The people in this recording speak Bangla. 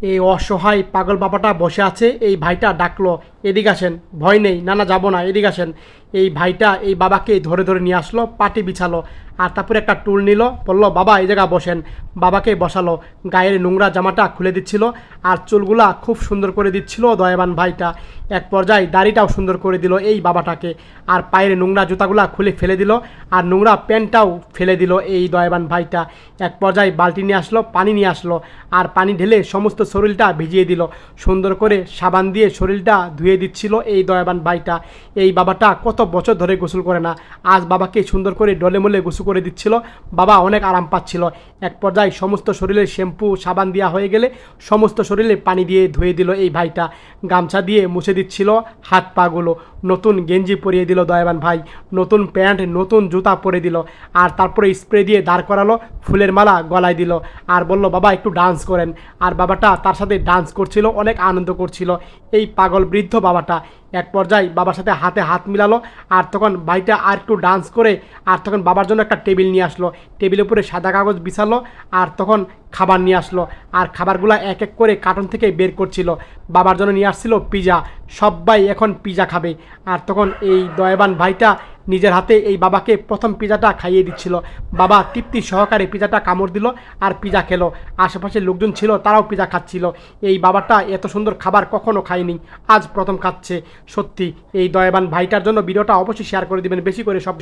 এই অসহায় পাগল বাবাটা বসে আছে। এই ভাইটা ডাকলো, এদিকে আসেন, ভয় নেই, না না যাবো না, এদিকে আসেন। এই ভাইটা এই বাবাকে ধরে ধরে নিয়ে আসলো, পাটি বিছালো, আর তারপরে একটা টুল নিল, বলল বাবা এই জায়গা বসেন। বাবাকে বসালো, গায়ের নোংরা জামাটা খুলে দিচ্ছিল, আর চুলগুলা খুব সুন্দর করে দিচ্ছিল দয়াবান ভাইটা। এক পর্যায়ে দাড়িটাও সুন্দর করে দিল এই বাবাটাকে, আর পায়ের নোংরা জুতাগুলা খুলে ফেলে দিল, আর নোংরা প্যান্টটাও ফেলে দিল এই দয়াবান ভাইটা। এক পর্যায়ে বালতি নিয়ে আসলো, পানি নিয়ে আসলো, আর পানি ঢেলে সমস্ত শরীরটা ভিজিয়ে দিল, সুন্দর করে সাবান দিয়ে শরীরটা ধুয়ে দিচ্ছিল এই দয়াবান ভাইটা। এই বাবাটা কত বছর ধরে গোসল করে না, আজ বাবাকে সুন্দর করে ডলে মলে গোসল করে দিচ্ছিল। বাবা অনেক আরাম পাচ্ছিল। এক পর্যায়ে সমস্ত শরীরে শ্যাম্পু সাবান দেওয়া হয়ে গেলে সমস্ত শরীরে পানি দিয়ে ধুয়ে দিল এই ভাইটা, গামছা দিয়ে মুছে দিচ্ছিল হাত পাগুলো, নতুন গেঞ্জি পরিয়ে দিল দয়াবান ভাই, নতুন প্যান্ট নতুন জুতা পরে দিল, আর তারপরে স্প্রে দিয়ে দাঁড় করালো, ফুলের মালা গলায় দিল, আর বলল বাবা একটু ডান্স করেন। আর বাবাটা তার সাথে ডান্স করছিল, অনেক আনন্দ করছিল এই পাগল বৃদ্ধ বাবাটা। এক পর্যায়ে বাবার সাথে হাতে হাত মিলালো, আর তখন ভাইটা আর একটু ডান্স করে, আর তখন বাবার জন্য একটা টেবিল নিয়ে আসলো, টেবিলের উপরে সাদা কাগজ বিছালো, আর তখন খাবার নিয়ে আসলো, আর খাবারগুলো এক এক করে কার্টন থেকে বের করছিল। বাবার জন্য নিয়ে আসছিল পিজা, সবাই এখন পিজা খাবে। আর তখন এই দয়াবান ভাইটা নিজের হাতে এই বাবাকে প্রথম পিজাটা খাইয়ে দিচ্ছিল। বাবা তৃপ্তি সহকারে পিজাটা কামড় দিল, আর পিজা খেলো। আশেপাশে লোকজন ছিল, তারাও পিজা খাচ্ছিল। এই বাবাটা এত সুন্দর খাবার কখনো খায়নি, আজ প্রথম খাচ্ছে। সত্যি এই দয়াবান ভাইটার জন্য ভিডিওটা অবশ্যই শেয়ার করে দিবেন বেশি করে সব।